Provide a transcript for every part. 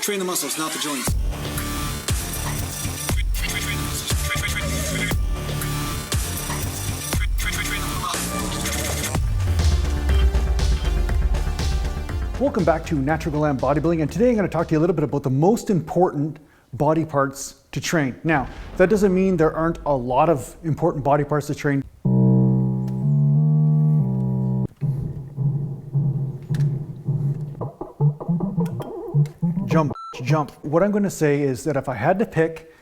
Train the muscles, not the joints. Welcome back to Natural Gallant Bodybuilding, and today I'm going to talk to you a little bit about the most important body parts to train. Now, that doesn't mean there aren't a lot of important body parts to train. Jump. What I'm going to say is that if I had to pick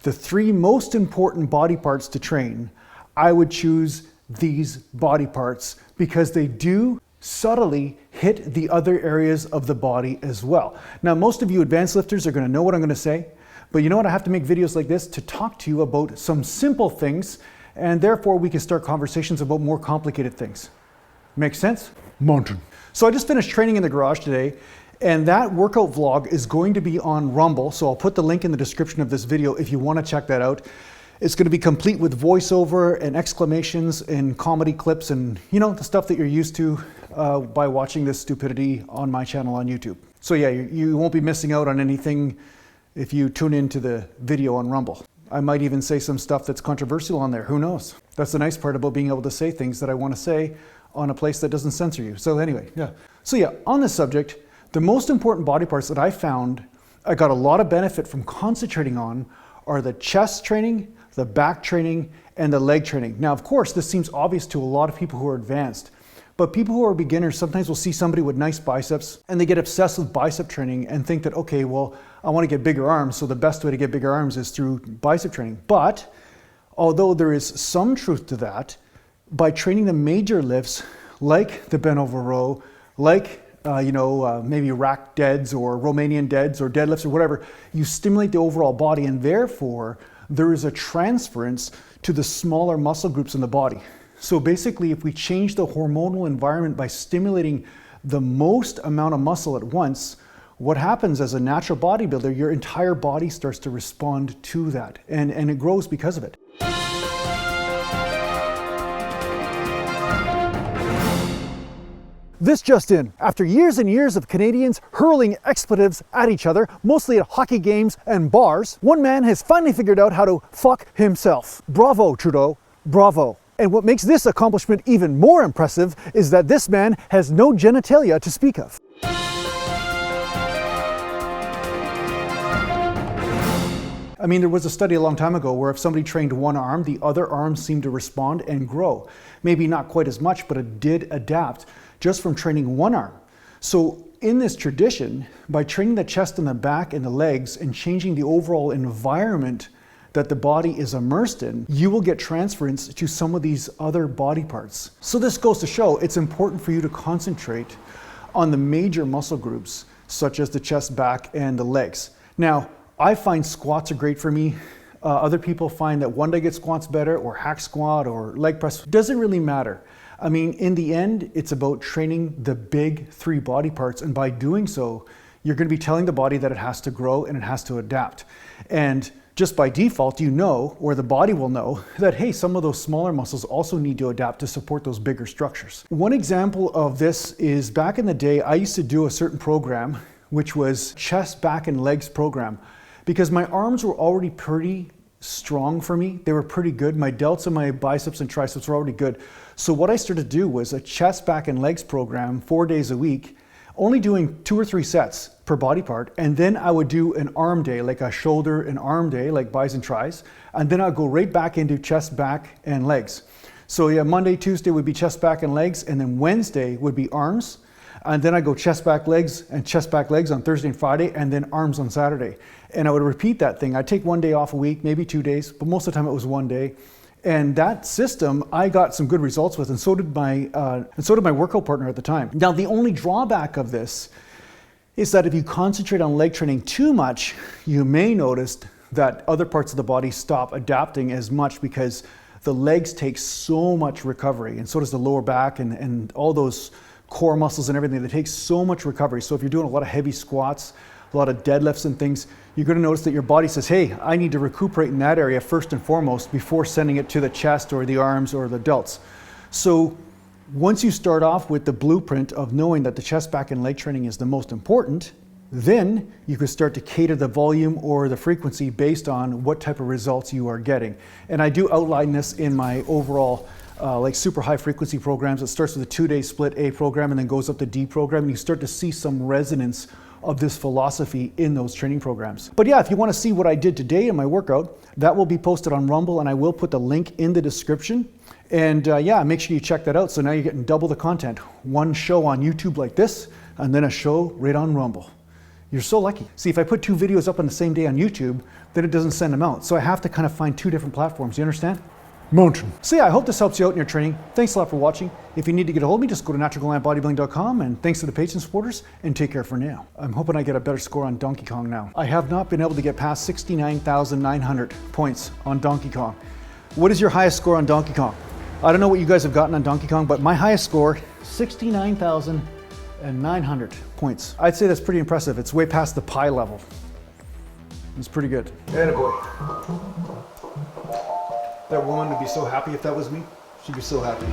the three most important body parts to train, I would choose these body parts because they do subtly hit the other areas of the body as well. Now, most of you advanced lifters are going to know what I'm going to say, but you know what? I have to make videos like this to talk to you about some simple things, and therefore we can start conversations about more complicated things. Make sense? Mountain. So I just finished training in the garage today, and that workout vlog is going to be on Rumble, so I'll put the link in the description of this video if you want to check that out. It's going to be complete with voiceover and exclamations and comedy clips and, you know, the stuff that you're used to by watching this stupidity on my channel on YouTube. So yeah, you won't be missing out on anything if you tune into the video on Rumble. I might even say some stuff that's controversial on there, who knows? That's the nice part about being able to say things that I want to say on a place that doesn't censor you. So anyway, yeah. So yeah, on this subject, the most important body parts that I found I got a lot of benefit from concentrating on are the chest training, the back training, and the leg training. Now, of course, this seems obvious to a lot of people who are advanced, but people who are beginners sometimes will see somebody with nice biceps and they get obsessed with bicep training and think that, okay, well, I want to get bigger arms, so the best way to get bigger arms is through bicep training. But although there is some truth to that, by training the major lifts like the bent over row, like maybe rack deads or Romanian deads or deadlifts or whatever, you stimulate the overall body, and therefore there is a transference to the smaller muscle groups in the body. So basically, if we change the hormonal environment by stimulating the most amount of muscle at once, what happens as a natural bodybuilder, your entire body starts to respond to that, and it grows because of it. This just in, after years and years of Canadians hurling expletives at each other, mostly at hockey games and bars, one man has finally figured out how to fuck himself. Bravo, Trudeau, bravo. And what makes this accomplishment even more impressive is that this man has no genitalia to speak of. I mean, there was a study a long time ago where if somebody trained one arm, the other arm seemed to respond and grow. Maybe not quite as much, but it did adapt just from training one arm. So in this tradition, by training the chest and the back and the legs and changing the overall environment that the body is immersed in, you will get transference to some of these other body parts. So this goes to show it's important for you to concentrate on the major muscle groups, such as the chest, back, and the legs. Now, I find squats are great for me. Other people find that one-legged squat's better, or hack squat, or leg press. Doesn't really matter. I mean, in the end, it's about training the big three body parts, and by doing so, you're going to be telling the body that it has to grow and it has to adapt. And just by default, you know, or the body will know, that hey, some of those smaller muscles also need to adapt to support those bigger structures. One example of this is back in the day, I used to do a certain program, which was chest, back, and legs program, because my arms were already pretty strong for me. They were pretty good. My delts and my biceps and triceps were already good. So what I started to do was a chest, back, and legs program 4 days a week, only doing 2 or 3 sets per body part. And then I would do an arm day, like a shoulder and arm day, like bis and tris. And then I'd go right back into chest, back, and legs. So yeah, Monday, Tuesday would be chest, back, and legs. And then Wednesday would be arms. And then I go chest, back, legs, and chest, back, legs on Thursday and Friday, and then arms on Saturday. And I would repeat that thing. I'd take 1 day off a week, maybe 2 days, but most of the time it was 1 day. And that system, I got some good results with, and so did my workout partner at the time. Now, the only drawback of this is that if you concentrate on leg training too much, you may notice that other parts of the body stop adapting as much because the legs take so much recovery, and so does the lower back and all those core muscles and everything. They take so much recovery. So if you're doing a lot of heavy squats, a lot of deadlifts and things, you're going to notice that your body says, hey, I need to recuperate in that area first and foremost before sending it to the chest or the arms or the delts. So once you start off with the blueprint of knowing that the chest, back, and leg training is the most important, Then you can start to cater the volume or the frequency based on what type of results you are getting. And I do outline this in my overall like super high frequency programs. It starts with a 2-day split A program and then goes up to D program, and you start to see some resonance of this philosophy in those training programs. But yeah, if you want to see what I did today in my workout, that will be posted on Rumble, and I will put the link in the description. And yeah, make sure you check that out. So now you're getting double the content. One show on YouTube like this, and then a show right on Rumble. You're so lucky. See, if I put 2 videos up on the same day on YouTube, then it doesn't send them out. So I have to kind of find 2 different platforms. You understand? Mountain. So yeah, I hope this helps you out in your training. Thanks a lot for watching. If you need to get a hold of me, just go to naturalgallantbodybuilding.com, and thanks to the Patreon supporters, and take care for now. I'm hoping I get a better score on Donkey Kong now. I have not been able to get past 69,900 points on Donkey Kong. What is your highest score on Donkey Kong? I don't know what you guys have gotten on Donkey Kong, but my highest score, 69,900 points. I'd say that's pretty impressive. It's way past the pie level. It's pretty good. Attaboy. That woman would be so happy if that was me. She'd be so happy.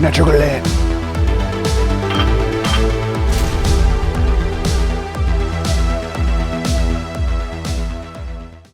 Natural Gallant.